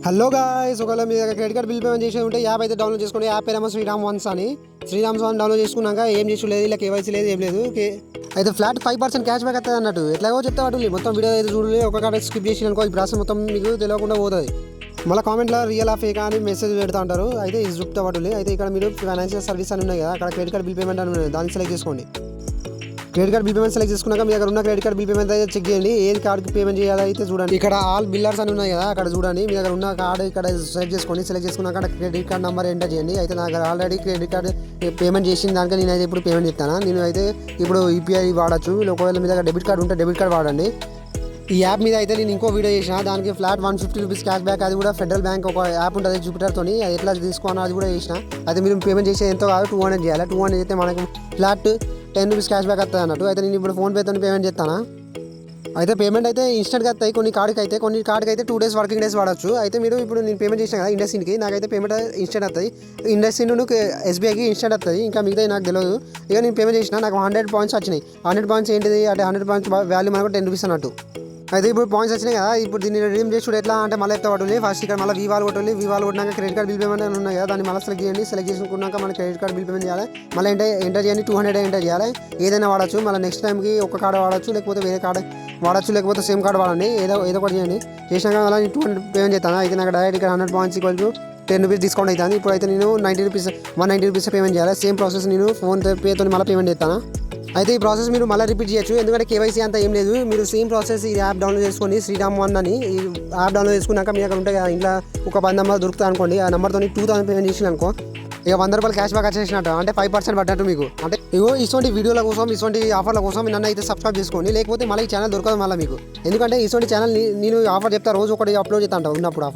Hello guys, ఒకవేళ మీ దగ్గర credit card bill payment చేసి ఉంటే యాప్ అయితే డౌన్లోడ్ చేసుకోండి. యాప్ పేరేమో శ్రీరామ్ వన్స్ అని. శ్రీరామ్ వన్ డౌన్లోడ్ చేసుకున్నాక ఏం చేసి లేదు, ఇలా కేవైసీ లేదు, ఏం లేదు. అయితే ఫ్లాట్ 5% క్యాష్ బ్యాక్ వస్తుంది అన్నట్టు. ఎట్లాగో చెప్తా వాటి మొత్తం వీడియో అయితే చూడలేదు. ఒక కార్డ్ స్కిప్ చేసి అనుకో ఈ ప్రాసెస్ మొత్తం మీకు తెలియకుండా పోతుంది. మళ్ళీ కామెంట్లో రియల్ ఆ ఫేక్ అని మెసేజ్ పెడతా ఉంటారు. అయితే ఇది చూపుతా వాటి. అయితే ఇక్కడ మీరు ఫైనాన్షియల్ సర్వీస్ అని ఉన్నాయి కదా, అక్కడ క్రెడిట్ కార్డ్ బిల్ పేమెంట్ అని ఉన్నాయి, దాన్ని సెలెక్ట్ చేసుకోండి. Credit card bill payment select చేసుకున్నాక మీ దగ్గర ఉన్న క్రెడిట్ కార్డ్ బిల్ పేమెంట్ అయితే చెక్ చేయండి. ఏది కార్డ్కి పేమెంట్ చేయాలి అయితే చూడండి. ఇక్కడ ఆల్ బిల్లర్స్ అని ఉన్నాయి కదా, అక్కడ చూడండి. మీ దగ్గర ఉన్న కార్డు ఇక్కడ సెలెక్ట్ చేసుకోండి. సెలెక్ట్ చేసుకున్నాక క్రెడిట్ కార్డ్ నెంబర్ ఎంటర్ చేయండి. అయితే నా దగ్గర ఆల్రెడీ క్రెడిట్ కార్డ్ పేమెంట్ చేసిన దానికి నేనైతే ఇప్పుడు పేమెంట్ చేస్తాను. నేను అయితే ఇప్పుడు యూపీఐ వాడచ్చు. ఒకవేళ మీ దగ్గర డెబిట్ కార్డ్ ఉంటే డెబిట్ కార్డ్ వాడండి. ఈ యాప్ మీద అయితే నేను ఇంకో వీడియో చేసిన, దానికి ఫ్లాట్ 150 రూపీస్ క్యాష్ బ్యాక్. అది కూడా ఫెడరల్ బ్యాంక్ ఒక యాప్ ఉంటుంది జూపిటర్తో, అది ఎట్లా తీసుకోవాలో అది కూడా చేసిన. అయితే మీరు పేమెంట్ చేసే ఎంతో కాదు 200 చేయాలి. 200 అయితే మనకు ఫ్లాట్ 10 రూపీస్ క్యాష్ బ్యాక్ వస్తుంది అన్నట్టు. అయితే నేను ఇప్పుడు ఫోన్పేతో పేమెంట్ చేస్తాను. అయితే పేమెంట్ అయితే ఇన్స్టెంట్గా వస్తాయి. కొన్ని కార్డుకి అయితే 2 డేస్ వర్కింగ్ డేస్ వాడచ్చు. అయితే మీరు ఇప్పుడు నేను పేమెంట్ చేసిన కదా ఇండస్ ఇండ్కి, నాకైతే పేమెంట్ ఇన్స్టెంట్ వస్తుంది. ఇండస్ ఇండ్ ఎస్బీఐకి ఇన్స్టెంట్ వస్తుంది. ఇంకా మిగతా నాకు తెలియదు. ఇక నేను పేమెంట్ చేసిన, నాకు 100 పాయింట్స్ వచ్చినాయి. 100 పాయింట్స్ ఏంటిది అంటే 100 పాయింట్స్ వాల్యూ మనకు 10 రూపీస్ అన్నట్టు. అయితే ఇప్పుడు పాయింట్స్ వచ్చినాయి కదా, ఇప్పుడు దీన్ని రిడీమ్ చేసి ఎట్లా అంటే మళ్ళీ ఎత్తా పట్టాలి. ఫస్ట్ ఇక్కడ మళ్ళీ వివాల్ కొట్టినాక క్రెడిట్ కార్డ్ బిల్ పేమెంట్ అని ఉన్నాయి కదా, దాన్ని మళ్ళీ సెలెక్ట్ చేయండి. సెలెక్ట్ చేసుకున్నాక మన క్రెడిట్ కార్డ్ బిల్ పేమెంట్ చేయాలి. మళ్ళీ ఎంటర్ చేయండి. 200 ఎంటర్ చేయాలి. ఏదైనా వాడచ్చు. మళ్ళీ నెక్స్ట్ టైంకి ఒక కార్డు వాడచ్చు, లేకపోతే వేరే కార్డు వాడచ్చు, లేకపోతే సేమ్ కార్డు వాడండి. ఏదో ఒకటి చేయండి. చేసినాక మళ్ళీ 200 పేమెంట్ చేస్తాను. అయితే నాకు డైరెక్ట్ ఇక్కడ 100 points equal to 10 rupees discount అవుతుంది. ఇప్పుడు అయితే నేను 90 రూపీస్ 190 రూపీస్ పేమెంట్ చేయాలి. సేమ్ ప్రాసెస్ నేను ఫోన్పేతో మళ్ళీ పేమెంట్ చేస్తాను. అయితే ఈ ప్రాసెస్ మీరు మళ్ళీ రిపీట్ చేయొచ్చు, ఎందుకంటే కేవైసీ అంతా ఏం లేదు. మీరు సేమ్ ప్రాసెస్ ఈ యాప్ డౌన్లోడ్ చేసుకోండి. శ్రీరామ్ వన్ అని ఈ యాప్ డౌన్లోడ్ చేసుకున్నాక మీ అక్కడ ఉంటాయి ఇంట్లో ఒక 10 నెంబర్ దొరుకుతుంది అనుకోండి. ఆ నెంబర్తో 2000 పేమెంట్ చేసిన అనుకో, ఇక 100 రూపాయలు క్యాష్ బ్యాక్ వచ్చేసినట్టు, అంటే 5% పడ్డట్టు మీకు. అంటే ఇటువంటి వీడియోల కోసం, ఇటువంటి ఆఫర్ల కోసం నన్ను అయితే సబ్స్క్రైబ్ చేసుకోండి. లేకపోతే మళ్ళీ ఈ ఛానల్ దొరకదు మళ్ళీ మీకు. ఎందుకంటే ఇటువంటి ఛానల్ నేను ఆఫర్ చెప్తా, రోజు ఒకటి అప్లోడ్ చేస్తా ఉంటాను ఉన్నప్పుడు ఆఫర్.